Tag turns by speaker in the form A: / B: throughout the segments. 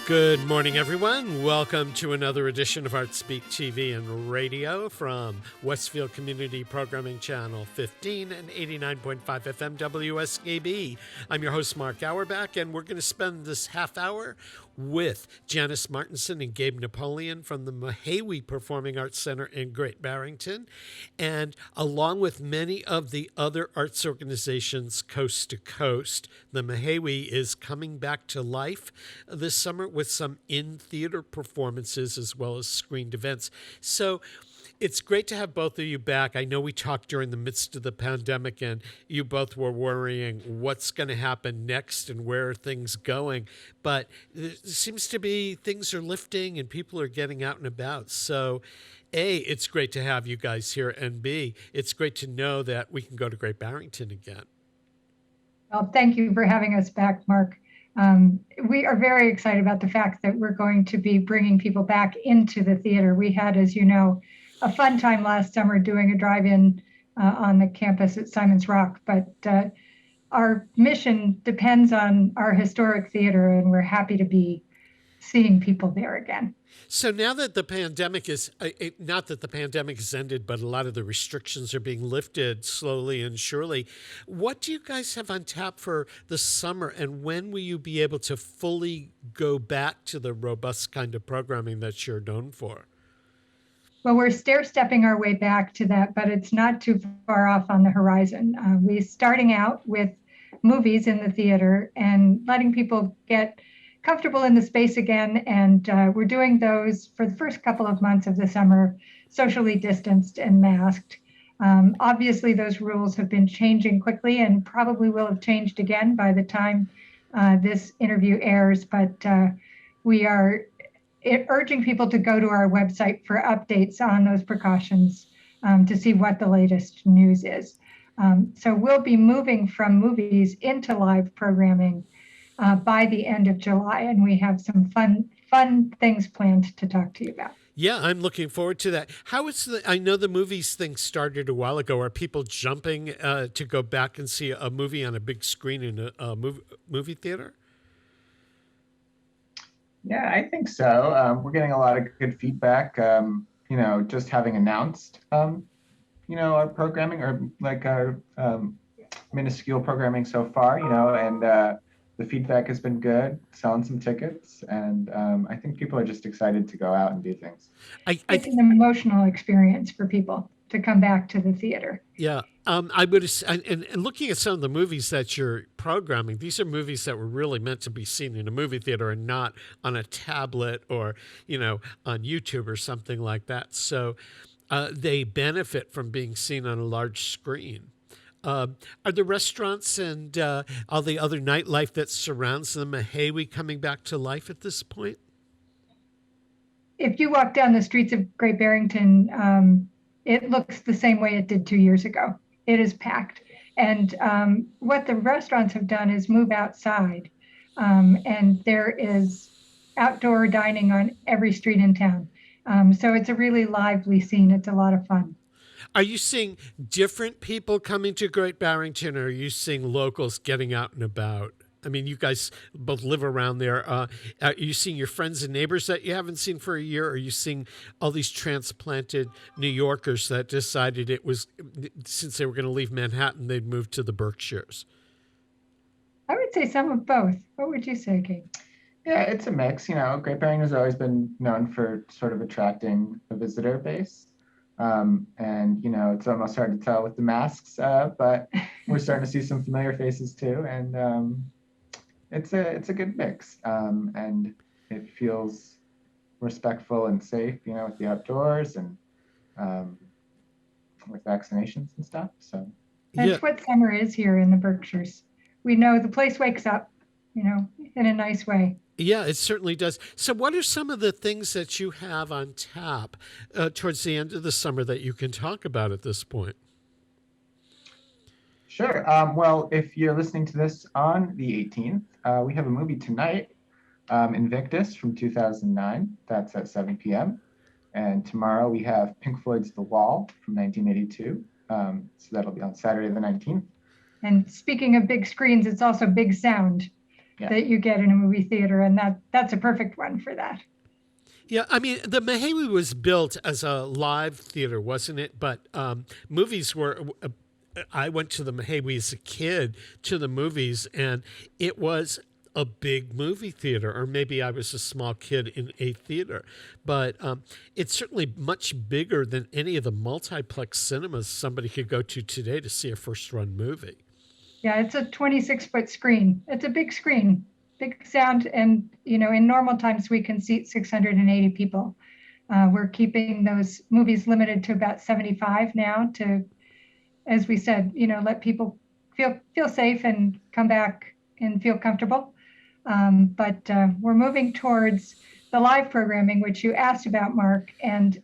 A: Good morning, everyone. Welcome to another edition of Artsbeat TV and radio from Westfield Community Programming Channel 15 and 89.5 FM WSKB. I'm your host, Mark Auerbach, and we're going to spend this half hour with Janis, Martinson, and Gabe Napoleon from the Mahawi Performing Arts Center in Great Barrington, and along with many of the other arts organizations coast to coast, the Mahawi is coming back to life this summer with some in-theater performances as well as screened events. So it's great to have both of you back. I know we talked during the midst of the pandemic and you both were worrying what's going to happen next and where are things going. But it seems to be things are lifting and people are getting out and about. So A, it's great to have you guys here, and B, it's great to know that we can go to Great Barrington again.
B: Well, thank you for having us back, Mark. We are very excited about the fact that we're going to be bringing people back into the theater. We had, as you know, a fun time last summer doing a drive-in on the campus at Simon's Rock, but our mission depends on our historic theater, and we're happy to be seeing people there again.
A: So now that the pandemic is, not that the pandemic has ended, but a lot of the restrictions are being lifted slowly and surely, what do you guys have on tap for the summer, and when will you be able to fully go back to the robust kind of programming that you're known for?
B: Well, we're stair-stepping our way back to that, but it's not too far off on the horizon. We're starting out with movies in the theater and letting people get comfortable in the space again. And we're doing those for the first couple of months of the summer, socially distanced and masked. Obviously, those rules have been changing quickly and probably will have changed again by the time this interview airs. But we are urging people to go to our website for updates on those precautions to see what the latest news is. So we'll be moving from movies into live programming by the end of July, and we have some fun things planned to talk to you about.
A: Yeah, I'm looking forward to that. How is I know the movies thing started a while ago. Are people jumping to go back and see a movie on a big screen in a movie theater?
C: Yeah, I think so. We're getting a lot of good feedback. Just having announced, our programming or like our minuscule programming so far, and the feedback has been good, selling some tickets. And I think people are just excited to go out and do things.
B: It's an emotional experience for people to come back to the theater.
A: Yeah. I would, and looking at some of the movies that you're programming, these are movies that were really meant to be seen in a movie theater and not on a tablet or, on YouTube or something like that. So they benefit from being seen on a large screen. Are the restaurants and all the other nightlife that surrounds the Mahawi coming back to life at this point?
B: If you walk down the streets of Great Barrington, it looks the same way it did 2 years ago. It is packed. And what the restaurants have done is move outside. And there is outdoor dining on every street in town. So it's a really lively scene. It's a lot of fun.
A: Are you seeing different people coming to Great Barrington, or are you seeing locals getting out and about? I mean, you guys both live around there. Are you seeing your friends and neighbors that you haven't seen for a year? Or are you seeing all these transplanted New Yorkers that decided it was, since they were going to leave Manhattan, they'd move to the Berkshires?
B: I would say some of both. What would you say, Gabe?
C: Yeah, it's a mix. Great Barrington has always been known for sort of attracting a visitor base. It's almost hard to tell with the masks, but we're starting to see some familiar faces too. And it's a good mix. And it feels respectful and safe, with the outdoors and with vaccinations and stuff. So
B: that's what summer is here in the Berkshires. We know the place wakes up, in a nice way.
A: Yeah, it certainly does. So what are some of the things that you have on tap towards the end of the summer that you can talk about at this point?
C: Sure. Well, if you're listening to this on the 18th, we have a movie tonight, Invictus from 2009. That's at 7 p.m. And tomorrow we have Pink Floyd's The Wall from 1982. So that'll be on Saturday the 19th.
B: And speaking of big screens, it's also big sound. that you get in a movie theater, and that's a perfect one for that.
A: Yeah, I mean, the Mehewi was built as a live theater, wasn't it? But movies were. I went to the Mehewi as a kid to the movies, and it was a big movie theater, or maybe I was a small kid in a theater. But it's certainly much bigger than any of the multiplex cinemas somebody could go to today to see a first-run movie.
B: Yeah, it's a 26-foot screen. It's a big screen, big sound, and in normal times we can seat 680 people. We're keeping those movies limited to about 75 now to, as we said, let people feel safe and come back and feel comfortable. But we're moving towards the live programming, which you asked about, Mark. And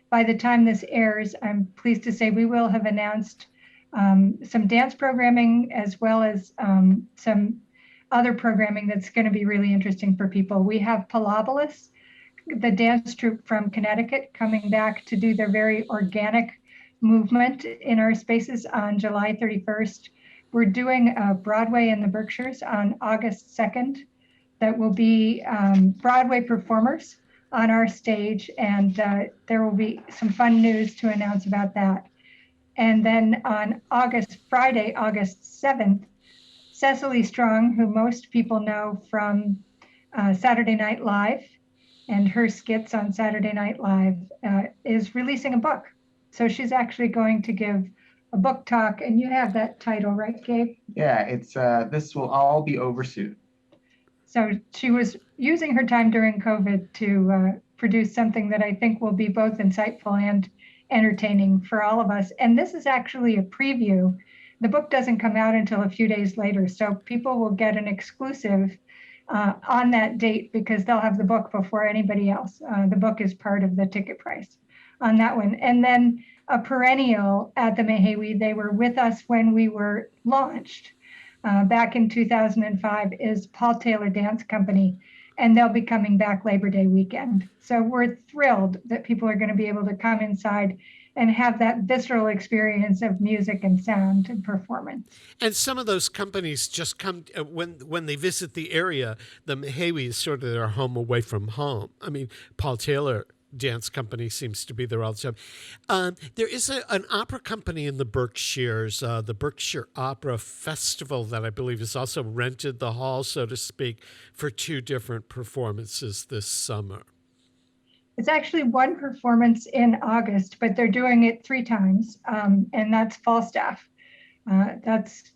B: by the time this airs, I'm pleased to say we will have announced some dance programming as well as some other programming that's going to be really interesting for people. We have Palobolis, the dance troupe from Connecticut, coming back to do their very organic movement in our spaces on July 31st. We're doing Broadway in the Berkshires on August 2nd. That will be Broadway performers on our stage, and there will be some fun news to announce about that. And then on Friday, August 7th, Cecily Strong, who most people know from Saturday Night Live and her skits on Saturday Night Live, is releasing a book. So she's actually going to give a book talk, and you have that title, right, Gabe?
C: Yeah, it's This Will All Be Over Soon.
B: So she was using her time during COVID to produce something that I think will be both insightful and entertaining for all of us. And this is actually a preview. The book doesn't come out until a few days later, so people will get an exclusive on that date because they'll have the book before anybody else. The book is part of the ticket price on that one. And then a perennial at the Mehewi, they were with us when we were launched back in 2005, is Paul Taylor Dance Company, and they'll be coming back Labor Day weekend. So we're thrilled that people are going to be able to come inside and have that visceral experience of music and sound and performance.
A: And some of those companies just come when they visit the area. The Mehewi is sort of their home away from home. I mean, Paul Taylor Dance Company seems to be there all the time. There is an opera company in the Berkshires, the Berkshire Opera Festival, that I believe has also rented the hall, so to speak, for 2 different performances this summer.
B: It's actually one performance in August, but they're doing it 3 times, and that's Falstaff. That's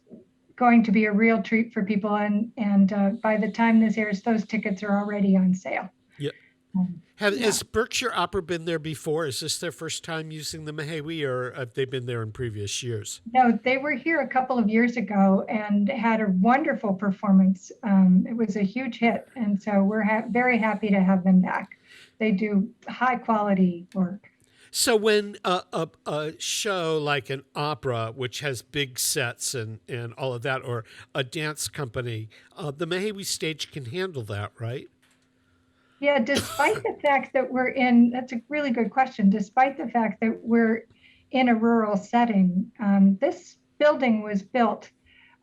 B: going to be a real treat for people, and by the time this airs, those tickets are already on sale.
A: Yeah. Has Berkshire Opera been there before? Is this their first time using the Mehewi, or have they been there in previous years?
B: No, they were here a couple of years ago and had a wonderful performance. It was a huge hit, and so we're very happy to have them back. They do high quality work.
A: So when a show like an opera, which has big sets and all of that, or a dance company, the Mehewi stage can handle that, right?
B: Yeah, despite the fact that that's a really good question, despite the fact that we're in a rural setting, this building was built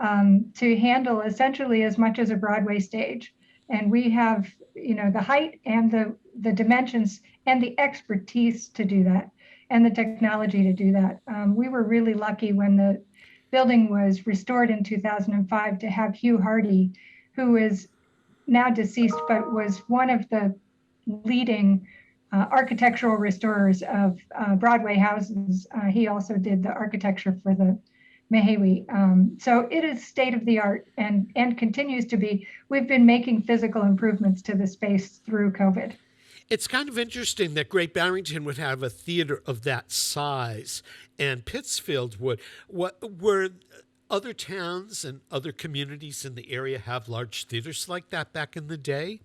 B: to handle essentially as much as a Broadway stage. And we have, the height and the dimensions and the expertise to do that and the technology to do that. We were really lucky when the building was restored in 2005 to have Hugh Hardy, who is now deceased, but was one of the leading architectural restorers of Broadway houses. He also did the architecture for the Mehewi. So it is state of the art and continues to be. We've been making physical improvements to the space through COVID.
A: It's kind of interesting that Great Barrington would have a theater of that size and Pittsfield would. What were other towns and other communities in the area have large theaters like that back in the day?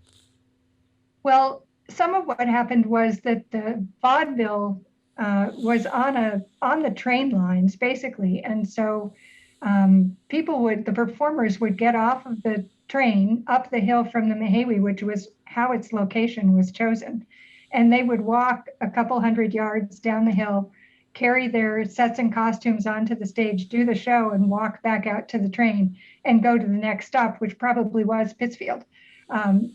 B: Well, some of what happened was that the vaudeville was on the train lines basically, and so the performers would get off of the train up the hill from the Mehewi, which was how its location was chosen, and they would walk a couple hundred yards down the hill carry their sets and costumes onto the stage, do the show, and walk back out to the train and go to the next stop, which probably was Pittsfield.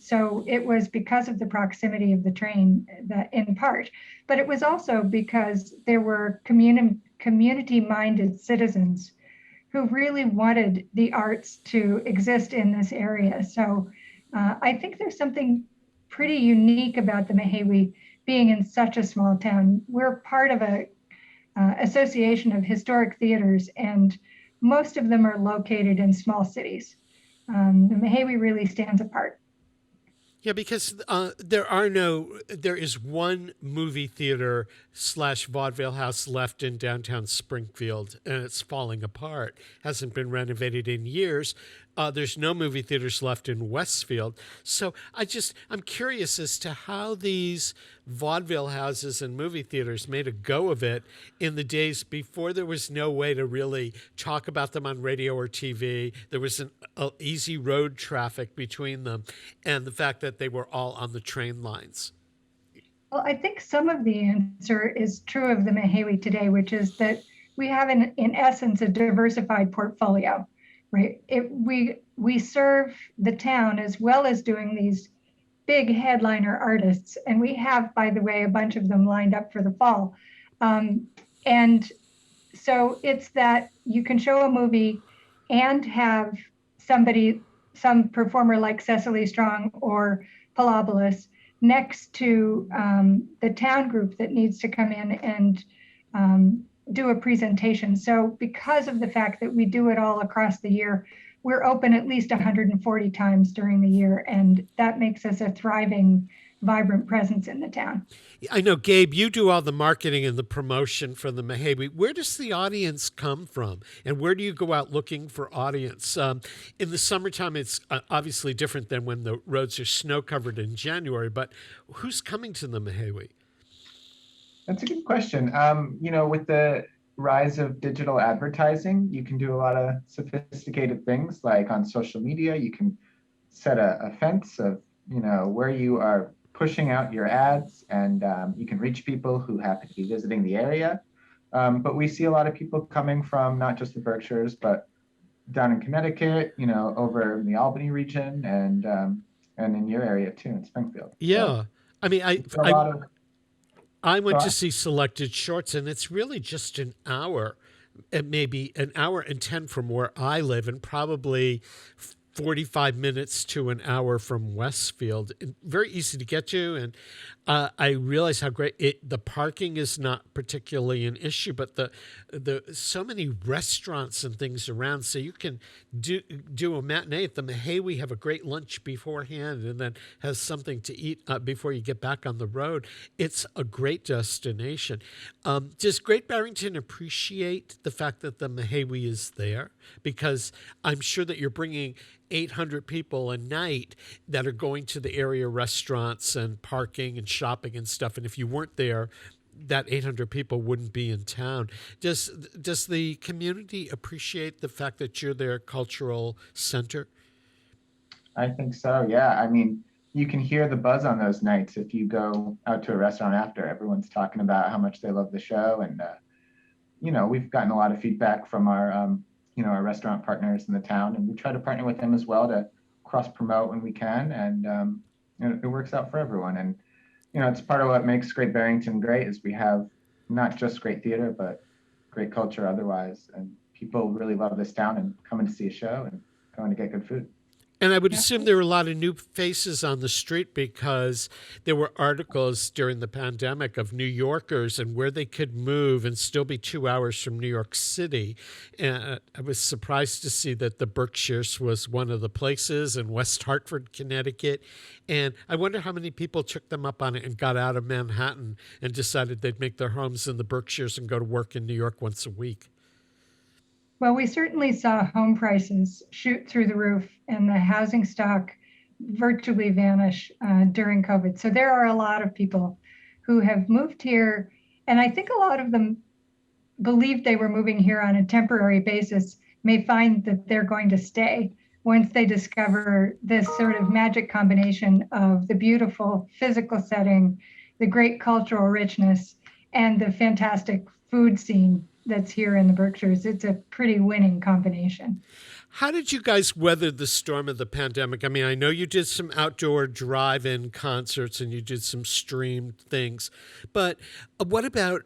B: So it was because of the proximity of the train, that in part, but it was also because there were community-minded citizens who really wanted the arts to exist in this area. So I think there's something pretty unique about the Mehewi being in such a small town. We're part of a association of historic theaters, and most of them are located in small cities. The Mehewi really stands apart.
A: Yeah, because there is one movie theater / vaudeville house left in downtown Springfield, and it's falling apart. Hasn't been renovated in years. There's no movie theaters left in Westfield. So I'm curious as to how these vaudeville houses and movie theaters made a go of it in the days before there was no way to really talk about them on radio or TV. There was an easy road traffic between them, and the fact that they were all on the train lines.
B: Well, I think some of the answer is true of the Mehewi today, which is that we have, in essence, a diversified portfolio. Right. We serve the town as well as doing these big headliner artists. And we have, by the way, a bunch of them lined up for the fall. And so it's that you can show a movie and have some performer like Cecily Strong or Palaboulos next to the town group that needs to come in and do a presentation. So because of the fact that we do it all across the year, we're open at least 140 times during the year, and that makes us a thriving, vibrant presence in the town.
A: I know, Gabe, you do all the marketing and the promotion for the Mehewi. Where does the audience come from, and where do you go out looking for audience? In the summertime, it's obviously different than when the roads are snow-covered in January, but who's coming to the Mehewi?
C: That's a good question. With the rise of digital advertising, you can do a lot of sophisticated things, like on social media. You can set a fence of, where you are pushing out your ads, and you can reach people who happen to be visiting the area. But we see a lot of people coming from not just the Berkshires, but down in Connecticut, over in the Albany region, and in your area too, in Springfield.
A: Yeah.
C: So,
A: I mean, I went to see Selected Shorts, and it's really just an hour, maybe an hour and 10 from where I live, and probably 45 minutes to an hour from Westfield. Very easy to get to, and I realize how great the parking is not particularly an issue, but the so many restaurants and things around, so you can do a matinee at the Mehewi, have a great lunch beforehand, and then has something to eat before you get back on the road. It's a great destination. Does Great Barrington appreciate the fact that the Mehewi is there? Because I'm sure that you're bringing 800 people a night that are going to the area restaurants and parking and shopping and stuff. And if you weren't there, that 800 people wouldn't be in town. Does the community appreciate the fact that you're their cultural center?
C: I think so, yeah. I mean, you can hear the buzz on those nights if you go out to a restaurant after. Everyone's talking about how much they love the show. And, we've gotten a lot of feedback from our restaurant partners in the town, and we try to partner with them as well to cross promote when we can, and it works out for everyone. And it's part of what makes Great Barrington great, is we have not just great theater but great culture otherwise, and people really love this town and coming to see a show and going to get good food.
A: And I would assume there were a lot of new faces on the street, because there were articles during the pandemic of New Yorkers and where they could move and still be 2 hours from New York City. And I was surprised to see that the Berkshires was one of the places, in West Hartford, Connecticut. And I wonder how many people took them up on it and got out of Manhattan and decided they'd make their homes in the Berkshires and go to work in New York once a week.
B: Well, we certainly saw home prices shoot through the roof and the housing stock virtually vanish during COVID. So there are a lot of people who have moved here, and I think a lot of them believed they were moving here on a temporary basis, may find that they're going to stay once they discover this sort of magic combination of the beautiful physical setting, the great cultural richness, and the fantastic food scene that's here in the Berkshires. It's a pretty winning combination.
A: How did you guys weather the storm of the pandemic? I mean, I know you did some outdoor drive-in concerts and you did some streamed things, but what about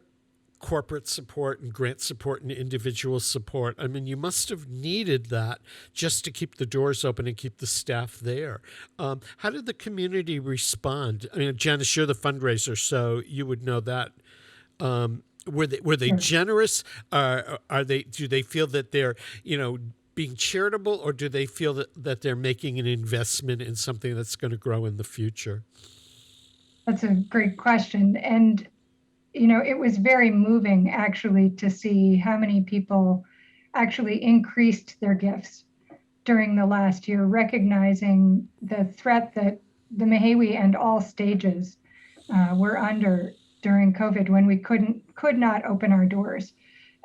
A: corporate support and grant support and individual support? I mean, you must have needed that just to keep the doors open and keep the staff there. How did the community respond? I mean, Janis, you're the fundraiser, so you would know that. Were they generous? Are they? Do they feel that they're being charitable, or do they feel that they're making an investment in something that's going to grow in the future?
B: That's a great question, and it was very moving actually to see how many people actually increased their gifts during the last year, recognizing the threat that the Mehewi and all stages were under during COVID, when we could not open our doors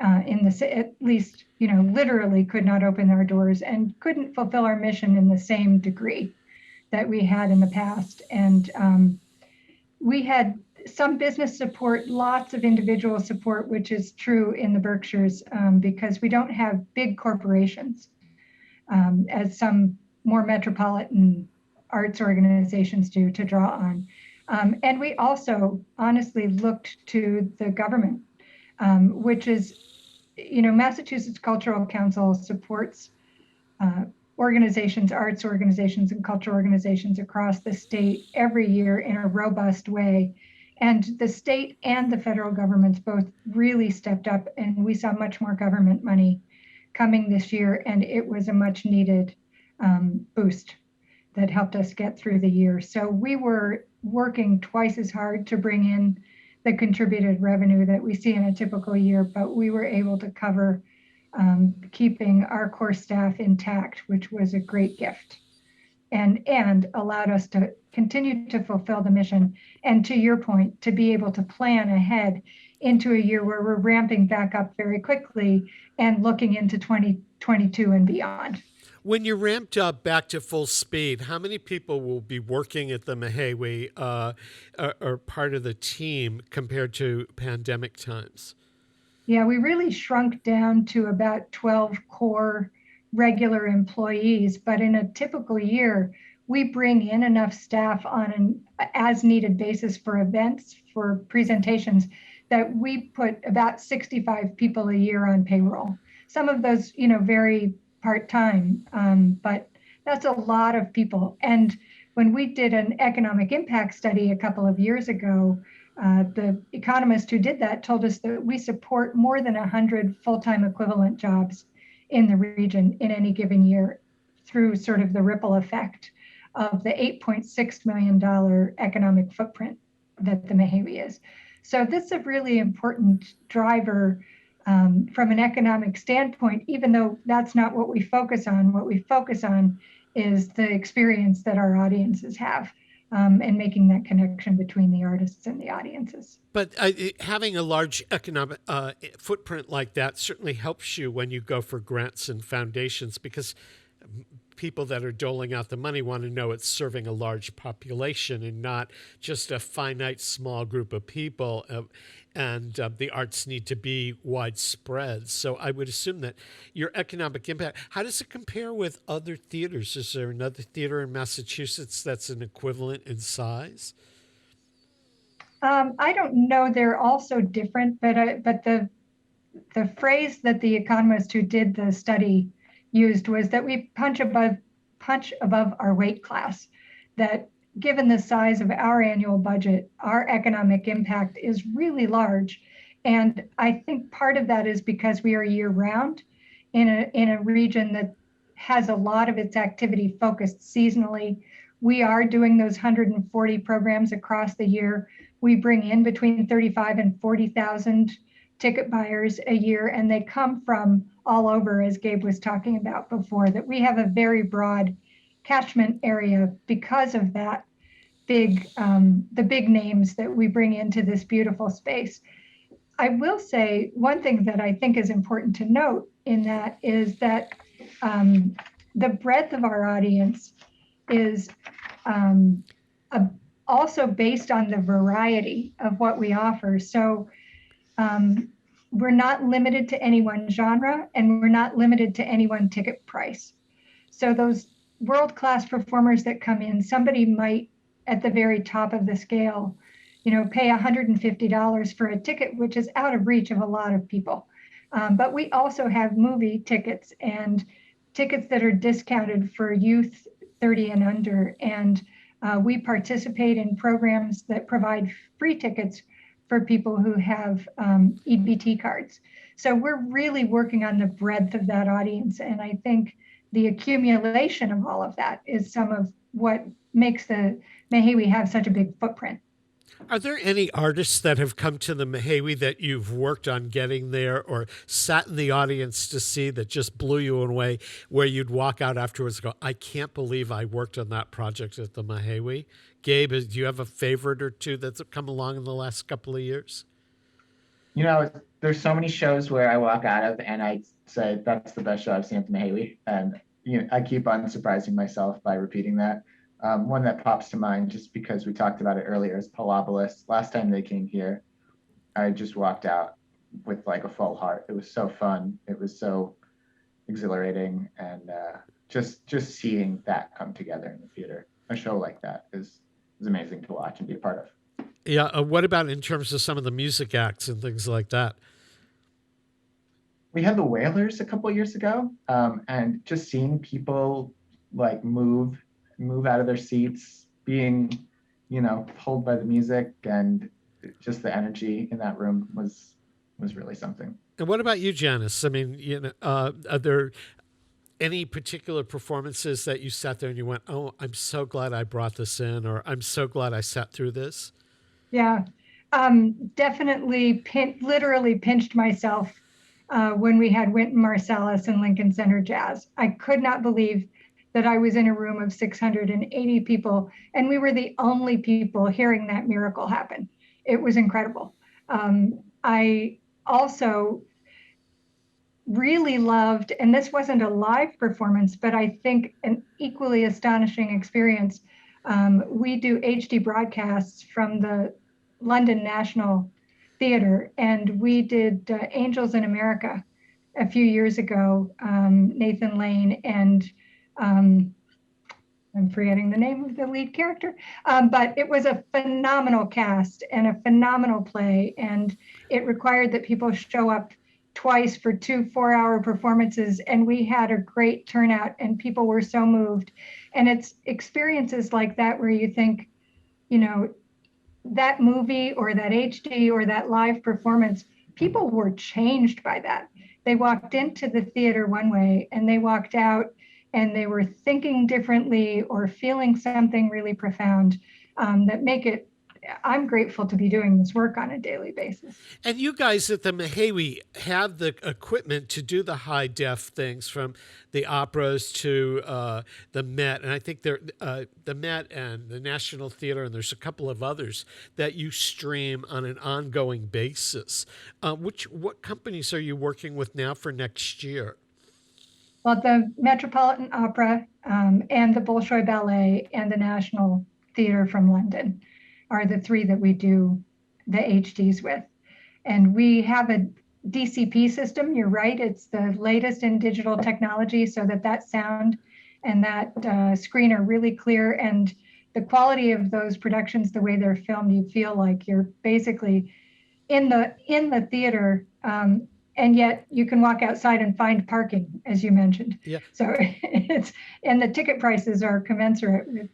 B: at least, literally could not open our doors and couldn't fulfill our mission in the same degree that we had in the past. And we had some business support, lots of individual support, which is true in the Berkshires because we don't have big corporations as some more metropolitan arts organizations do to draw on. And we also honestly looked to the government, which is, Massachusetts Cultural Council supports organizations, arts organizations, and cultural organizations across the state every year in a robust way. And the state and the federal governments both really stepped up, and we saw much more government money coming this year, and it was a much needed boost that helped us get through the year. So we were working twice as hard to bring in the contributed revenue that we see in a typical year, but we were able to cover keeping our core staff intact, which was a great gift, and allowed us to continue to fulfill the mission. And to your point, to be able to plan ahead into a year where we're ramping back up very quickly and looking into 2022 and beyond.
A: When you ramped up back to full speed, how many people will be working at the Mehewi or part of the team compared to pandemic times?
B: Yeah, we really shrunk down to about 12 core regular employees, but in a typical year, we bring in enough staff on an as-needed basis for events, for presentations, that we put about 65 people a year on payroll. Some of those, vary part-time, but that's a lot of people. And when we did an economic impact study a couple of years ago, the economist who did that told us that we support more than 100 full-time equivalent jobs in the region in any given year through sort of the ripple effect of the $8.6 million economic footprint that the Mehewi is. So this is a really important driver from an economic standpoint, even though that's not what we focus on. What we focus on is the experience that our audiences have and making that connection between the artists and the audiences.
A: But having a large economic footprint like that certainly helps you when you go for grants and foundations, because people that are doling out the money want to know it's serving a large population and not just a finite small group of people. And the arts need to be widespread. So I would assume that your economic impact, how does it compare with other theaters? Is there another theater in Massachusetts that's an equivalent in size?
B: I don't know. They're all so different, but the phrase that the economist who did the study used was that we punch above our weight class, that given the size of our annual budget, our economic impact is really large. And I think part of that is because we are year round in a region that has a lot of its activity focused seasonally. We are doing those 140 programs across the year. We bring in between 35 and 40,000 ticket buyers a year, and they come from all over, as Gabe was talking about before, that we have a very broad catchment area because of that the big names that we bring into this beautiful space. I will say one thing that I think is important to note in that is that the breadth of our audience is also based on the variety of what we offer. So we're not limited to any one genre, and we're not limited to any one ticket price. So those world-class performers that come in, somebody might at the very top of the scale, pay $150 for a ticket, which is out of reach of a lot of people. But we also have movie tickets and tickets that are discounted for youth 30 and under. And we participate in programs that provide free tickets for people who have EBT cards. So we're really working on the breadth of that audience. And I think the accumulation of all of that is some of what makes the Mehewi have such a big footprint.
A: Are there any artists that have come to the Mehewi that you've worked on getting there or sat in the audience to see that just blew you away, where you'd walk out afterwards and go, I can't believe I worked on that project at the Mehewi? Gabe, do you have a favorite or two that's come along in the last couple of years?
C: There's so many shows where I walk out of and I say, that's the best show I've seen at the Mehewi. And I keep on surprising myself by repeating that. One that pops to mind, just because we talked about it earlier, is Palopolis. Last time they came here, I just walked out with like a full heart. It was so fun. It was so exhilarating. And just seeing that come together in the theater, a show like that is amazing to watch and be a part of.
A: Yeah. What about in terms of some of the music acts and things like that?
C: We had the Wailers a couple of years ago, and just seeing people like move out of their seats, being, pulled by the music, and just the energy in that room was really something.
A: And what about you, Janis? I mean, are there any particular performances that you sat there and you went, oh, I'm so glad I brought this in, or I'm so glad I sat through this?
B: Yeah, definitely literally pinched myself when we had Wynton Marsalis and Lincoln Center Jazz. I could not believe that I was in a room of 680 people, and we were the only people hearing that miracle happen. It was incredible. I also really loved, and this wasn't a live performance, but I think an equally astonishing experience. We do HD broadcasts from the London National Theatre, and we did Angels in America a few years ago, Nathan Lane and I'm forgetting the name of the lead character, but it was a phenomenal cast and a phenomenal play, and it required that people show up twice for 2 4-hour performances, and we had a great turnout, and people were so moved. And it's experiences like that where you think, that movie or that HD or that live performance, people were changed by that. They walked into the theater one way and they walked out and they were thinking differently or feeling something really profound that make it. I'm grateful to be doing this work on a daily basis.
A: And you guys at the Mehewi have the equipment to do the high def things, from the operas to the Met, and I think the Met and the National Theatre, and there's a couple of others that you stream on an ongoing basis. What companies are you working with now for next year?
B: Well, the Metropolitan Opera and the Bolshoi Ballet and the National Theatre from London are the three that we do the HDs with. And we have a DCP system. You're right. It's the latest in digital technology, so that sound and that screen are really clear. And the quality of those productions, the way they're filmed, you feel like you're basically in the theater. And yet you can walk outside and find parking, as you mentioned.
A: Yeah.
B: So and the ticket prices are commensurate with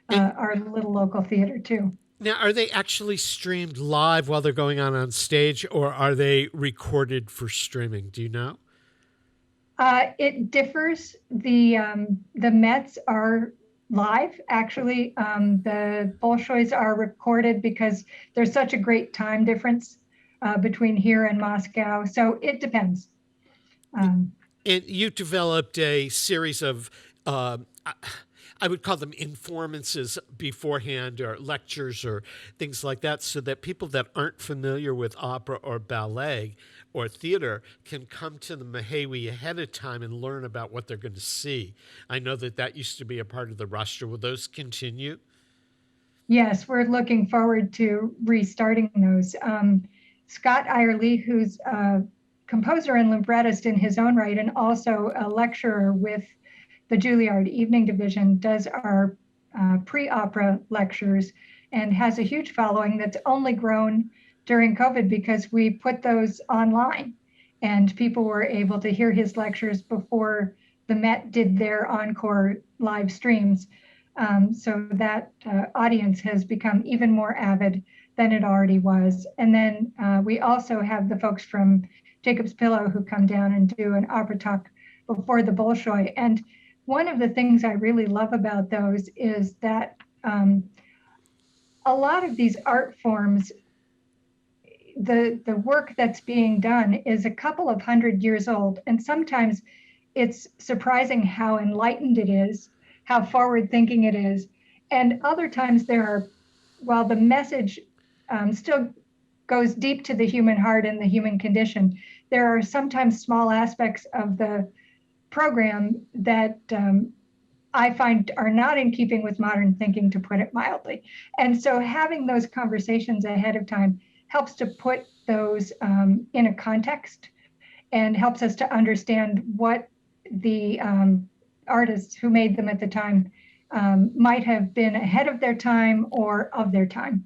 B: our little local theater too.
A: Now, are they actually streamed live while they're going on stage, or are they recorded for streaming? Do you know?
B: It differs. The Mets are live, actually. The Bolshois are recorded because there's such a great time difference between here and Moscow. So it depends.
A: And you developed a series of I would call them informances beforehand, or lectures or things like that, so that people that aren't familiar with opera or ballet or theater can come to the Mehewi ahead of time and learn about what they're going to see. I know that used to be a part of the roster. Will those continue?
B: Yes, we're looking forward to restarting those. Scott Eyerly, who's a composer and librettist in his own right, and also a lecturer with the Juilliard Evening Division, does our pre-opera lectures and has a huge following that's only grown during COVID because we put those online and people were able to hear his lectures before the Met did their encore live streams. So that audience has become even more avid than it already was. And then we also have the folks from Jacob's Pillow who come down and do an opera talk before the Bolshoi. And one of the things I really love about those is that a lot of these art forms, the work that's being done is a couple of 100 years old. And sometimes it's surprising how enlightened it is, how forward thinking it is. And other times while the message still goes deep to the human heart and the human condition, there are sometimes small aspects of the program that I find are not in keeping with modern thinking, to put it mildly. And so having those conversations ahead of time helps to put those in a context and helps us to understand what the artists who made them at the time might have been ahead of their time or of their time.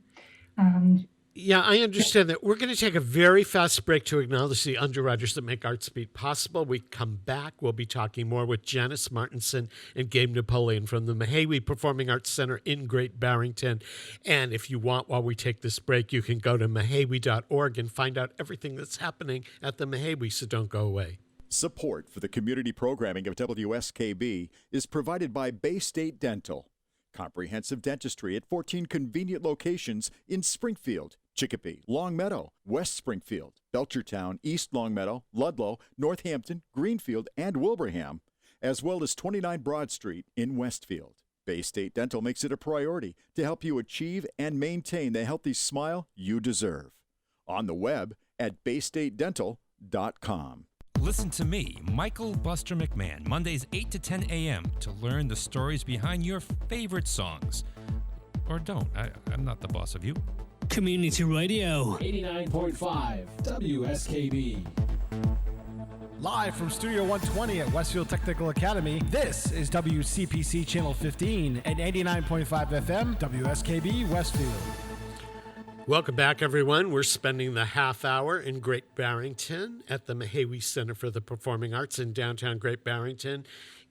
A: Yeah, I understand that. We're going to take a very fast break to acknowledge the underwriters that make Artsbeat possible. We come back, we'll be talking more with Janis, Martinson, and Gabe Napoleon from the Mahawi Performing Arts Center in Great Barrington. And if you want, while we take this break, you can go to mahawi.org and find out everything that's happening at the Mahawi, so don't go away.
D: Support for the community programming of WSKB is provided by Bay State Dental. Comprehensive dentistry at 14 convenient locations in Springfield, Chicopee, Longmeadow, West Springfield, Belchertown, East Longmeadow, Ludlow, Northampton, Greenfield, and Wilbraham, as well as 29 Broad Street in Westfield. Bay State Dental makes it a priority to help you achieve and maintain the healthy smile you deserve. On the web at baystatedental.com.
E: Listen to me, Michael Buster McMahon, Mondays 8 to 10 a.m. to learn the stories behind your favorite songs. Or don't. I'm not the boss of you.
F: Community Radio.
G: 89.5 WSKB.
H: Live from Studio 120 at Westfield Technical Academy, this is WCPC Channel 15 and 89.5 FM WSKB Westfield.
A: Welcome back, everyone. We're spending the half hour in Great Barrington at the Mahawi Center for the Performing Arts in downtown Great Barrington.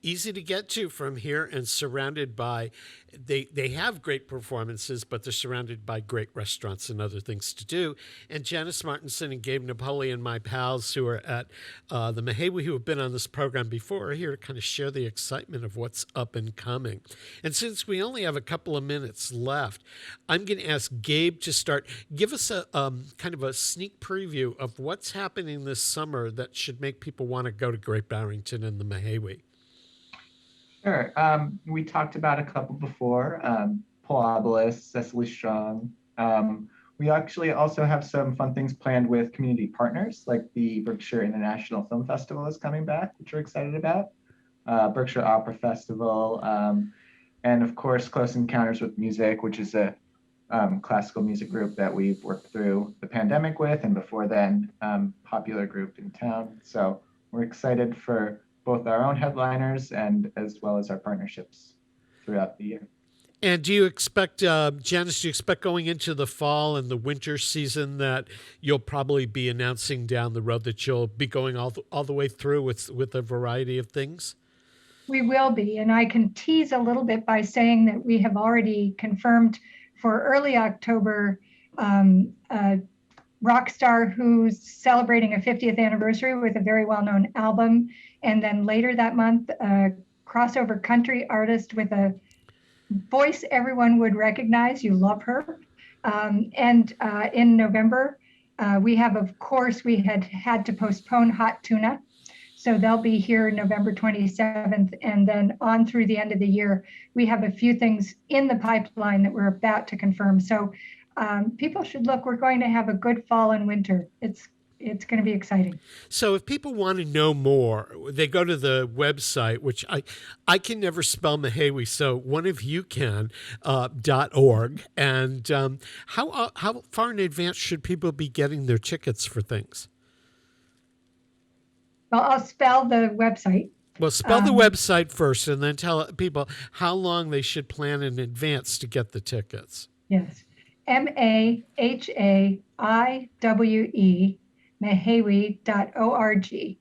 A: Easy to get to from here and surrounded by, they have great performances, but they're surrounded by great restaurants and other things to do. And Janis Martinson and Gabe Napoleon, my pals who are at the Mahawi, who have been on this program before, are here to kind of share the excitement of what's up and coming. And since we only have a couple of minutes left, I'm going to ask Gabe to start. Give us a kind of a sneak preview of what's happening this summer that should make people want to go to Great Barrington and the Mahawi.
C: Sure. We talked about a couple before, Paul Obelisk, Cecily Strong. We actually also have some fun things planned with community partners, like the Berkshire International Film Festival is coming back, which we're excited about, Berkshire Opera Festival, and of course, Close Encounters with Music, which is a classical music group that we've worked through the pandemic with, and before then, popular group in town. So we're excited for both our own headliners and as well as our partnerships throughout the year.
A: And do you expect, Janis, do you expect going into the fall and the winter season that you'll probably be announcing down the road that you'll be going all the way through with a variety of things?
B: We will be, and I can tease a little bit by saying that we have already confirmed for early October a rock star who's celebrating a 50th anniversary with a very well-known album. And then later that month, a crossover country artist with a voice everyone would recognize. You love her. And in November, we have, of course, we had to postpone Hot Tuna. So they'll be here November 27th. And then on through the end of the year, we have a few things in the pipeline that we're about to confirm. So people should look. We're going to have a good fall and winter. It's it's going to be exciting.
A: So if people want to know more, they go to the website, which I can never spell Mahawi, so one of you can, .org. And how far in advance should people be getting their tickets for things?
B: Well, I'll spell the website.
A: Well, spell the website first and then tell people how long they should plan in advance to get the tickets.
B: Yes. Mahawiwe, Mahawi.org.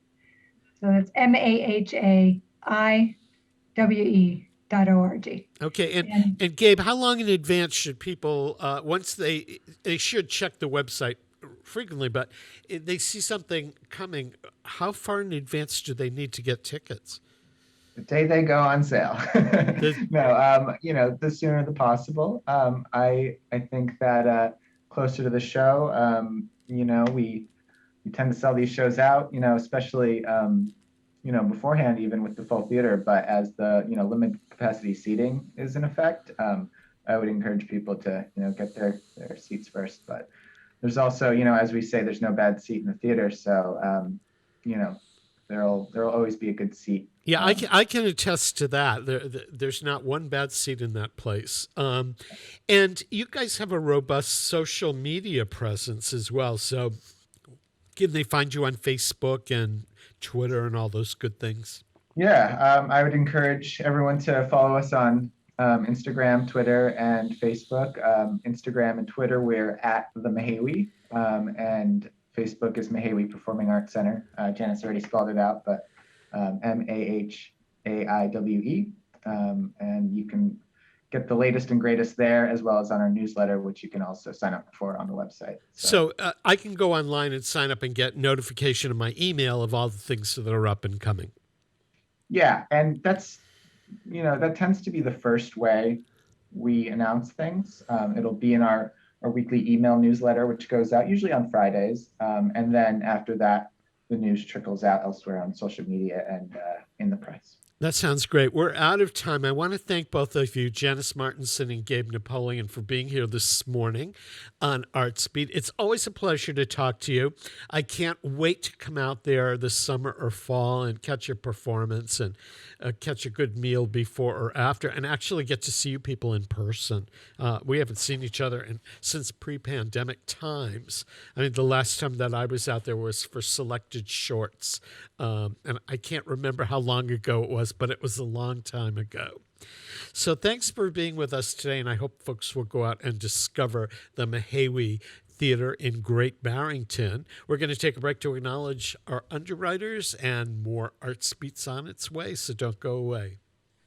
B: So that's MAHAIWE.org.
A: Okay, and Gabe, how long in advance should people, once they should check the website frequently, but if they see something coming, how far in advance do they need to get tickets?
C: The day they go on sale. No, the sooner the possible. I think that closer to the show, we tend to sell these shows out, especially, beforehand, even with the full theater. But as the, limited capacity seating is in effect, I would encourage people to, get their seats first. But there's also, as we say, there's no bad seat in the theater. So, there'll always be a good seat.
A: Yeah, I can attest to that. There's not one bad seat in that place. And you guys have a robust social media presence as well. So can they find you on Facebook and Twitter and all those good things?
C: Yeah, I would encourage everyone to follow us on Instagram, Twitter, and Facebook. Instagram and Twitter, we're at the Mahawi, and Facebook is Mahawi Performing Arts Center. Janis already spelled it out, but MAHAIWE. And you can get the latest and greatest there, as well as on our newsletter, which you can also sign up for on the website.
A: So I can go online and sign up and get notification in my email of all the things that are up and coming.
C: Yeah, and that's, that tends to be the first way we announce things. It'll be in our weekly email newsletter, which goes out usually on Fridays. And then after that, the news trickles out elsewhere on social media and in the press.
A: That sounds great. We're out of time. I want to thank both of you, Janis Martinson and Gabe Napoleon, for being here this morning on Artsbeat. It's always a pleasure to talk to you. I can't wait to come out there this summer or fall and catch a performance and catch a good meal before or after and actually get to see you people in person. We haven't seen each other since pre-pandemic times. I mean, the last time that I was out there was for selected shorts. And I can't remember how long ago it was, but it was a long time ago. So thanks for being with us today, and I hope folks will go out and discover the Mahawi Theater in Great Barrington. We're going to take a break to acknowledge our underwriters, and more Artsbeats on its way, so don't go away.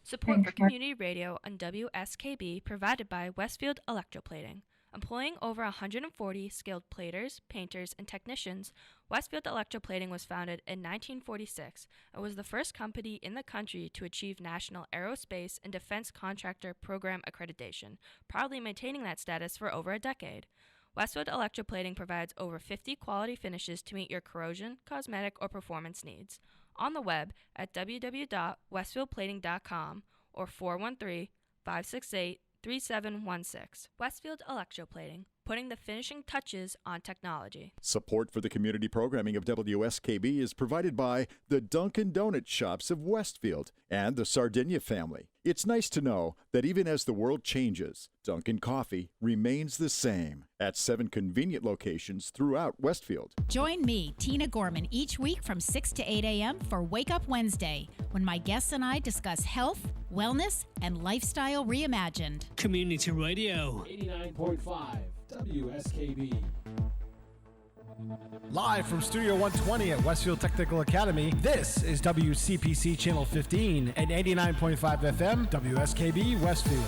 I: Support for community radio on WSKB provided by Westfield Electroplating. Employing over 140 skilled platers, painters, and technicians, Westfield Electroplating was founded in 1946 and was the first company in the country to achieve National Aerospace and Defense Contractor Program accreditation, proudly maintaining that status for over a decade. Westfield Electroplating provides over 50 quality finishes to meet your corrosion, cosmetic, or performance needs. On the web at www.westfieldplating.com or 413-568-3716. Westfield Electroplating, putting the finishing touches on technology.
D: Support for the community programming of WSKB is provided by the Dunkin' Donut Shops of Westfield and the Sardinia family. It's nice to know that even as the world changes, Dunkin' Coffee remains the same at 7 convenient locations throughout Westfield.
J: Join me, Tina Gorman, each week from 6 to 8 a.m. for Wake Up Wednesday, when my guests and I discuss health, wellness, and lifestyle reimagined.
F: Community Radio.
G: 89.5 WSKB.
H: Live from Studio 120 at Westfield Technical Academy, this is WCPC Channel 15 and 89.5 FM WSKB Westfield.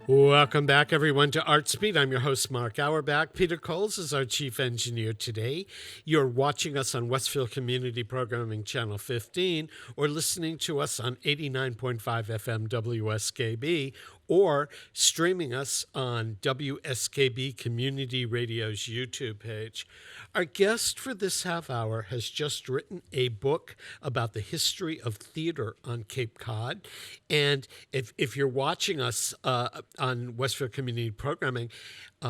A: Welcome back, everyone, to Artsbeat. I'm your host, Mark Auerbach. Peter Coles is our chief engineer today. You're watching us on Westfield Community Programming Channel 15 or listening to us on 89.5 FM WSKB or streaming us on WSKB Community Radio's YouTube page. Our guest for this half hour has just written a book about the history of theater on Cape Cod. And if you're watching us on Westfield Community Programming,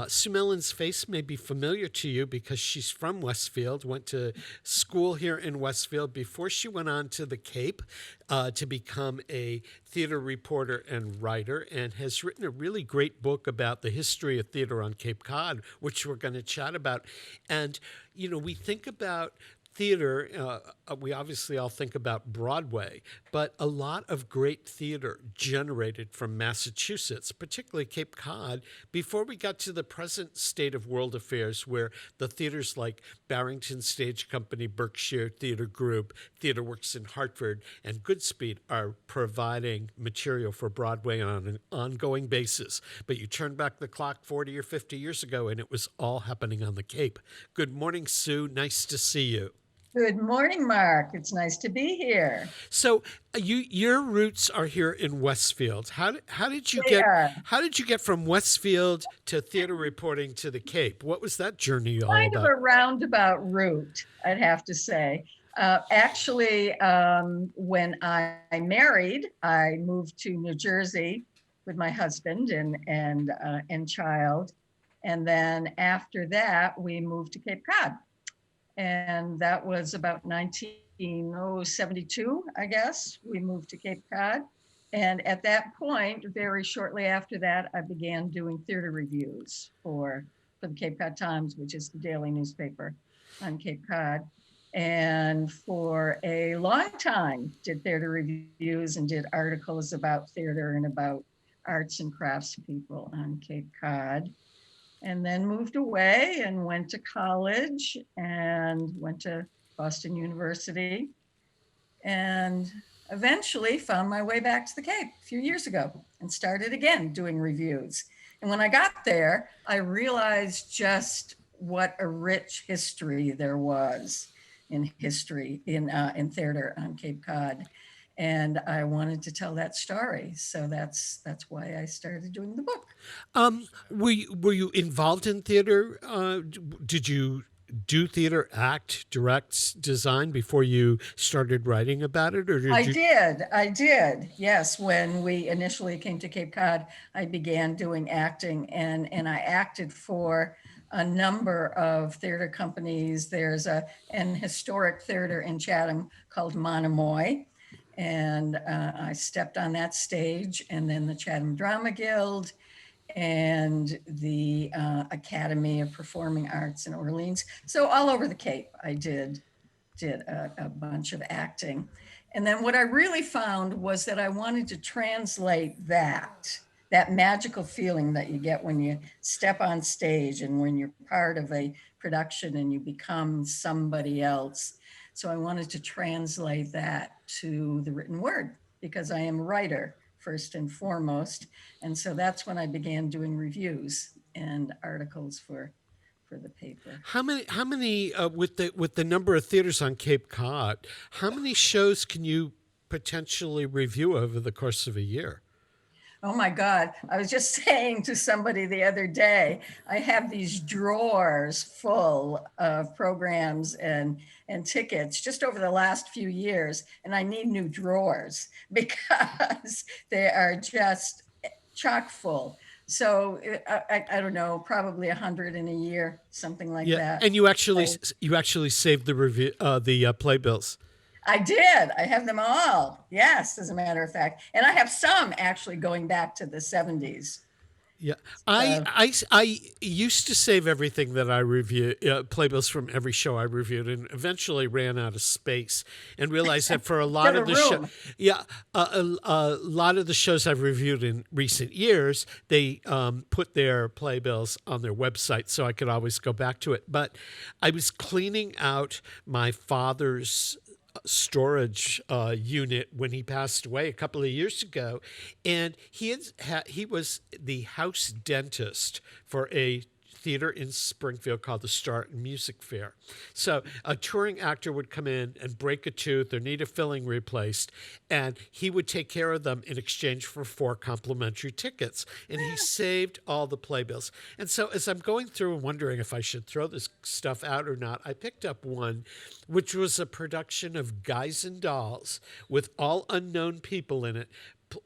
A: Sue Mellen's face may be familiar to you because she's from Westfield, went to school here in Westfield before she went on to the Cape to become a theater reporter and writer, and has written a really great book about the history of theater on Cape Cod, which we're going to chat about. And, we think about theater, we obviously all think about Broadway, but a lot of great theater generated from Massachusetts, particularly Cape Cod, before we got to the present state of world affairs, where the theaters like Barrington Stage Company, Berkshire Theater Group, Theater Works in Hartford, and Goodspeed are providing material for Broadway on an ongoing basis. But you turn back the clock 40 or 50 years ago, and it was all happening on the Cape. Good morning, Sue. Nice to see you.
K: Good morning, Mark. It's nice to be here.
A: So your roots are here in Westfield. How did you get from Westfield to theater reporting to the Cape? What was that journey all
K: Kind
A: about?
K: of a roundabout route, I'd have to say. Actually, when I married, I moved to New Jersey with my husband and child, and then after that, we moved to Cape Cod. And that was about 1972, I guess. We moved to Cape Cod. And at that point, very shortly after that, I began doing theater reviews for the Cape Cod Times, which is the daily newspaper on Cape Cod. And for a long time, did theater reviews and did articles about theater and about arts and crafts people on Cape Cod. And then moved away and went to college and went to Boston University and eventually found my way back to the Cape a few years ago and started again doing reviews. And when I got there, I realized just what a rich history there was in theater on Cape Cod. And I wanted to tell that story. So that's why I started doing the book.
A: Were you involved in theater? Did you do theater, act, direct, design before you started writing about it? Or
K: I did. Yes. When we initially came to Cape Cod, I began doing acting and I acted for a number of theater companies. There's an historic theater in Chatham called Monomoy. And I stepped on that stage, and then the Chatham Drama Guild and the Academy of Performing Arts in Orleans. So all over the Cape, I did a bunch of acting. And then what I really found was that I wanted to translate that magical feeling that you get when you step on stage and when you're part of a production and you become somebody else. So I wanted to translate that to the written word because I am a writer first and foremost. And so that's when I began doing reviews and articles for the paper.
A: How many with the number of theaters on Cape Cod, how many shows can you potentially review over the course of a year?
K: Oh my God. I was just saying to somebody the other day, I have these drawers full of programs and tickets just over the last few years. And I need new drawers because they are just chock full. So I don't know, probably 100 in a year, something like that.
A: And you actually saved the review, the playbills.
K: I did. I have them all. Yes, as a matter of fact. And I have some actually going back to the 70s.
A: Yeah. I used to save everything that I reviewed, playbills from every show I reviewed, and eventually ran out of space and realized that for a lot of the a lot of the shows I've reviewed in recent years, they put their playbills on their website so I could always go back to it. But I was cleaning out my father's storage unit when he passed away a couple of years ago, and he was the house dentist for a theater in Springfield called the Star and Music Fair. So a touring actor would come in and break a tooth or need a filling replaced, and he would take care of them in exchange for 4 complimentary tickets. And he saved all the playbills. And so as I'm going through and wondering if I should throw this stuff out or not, I picked up one which was a production of Guys and Dolls with all unknown people in it,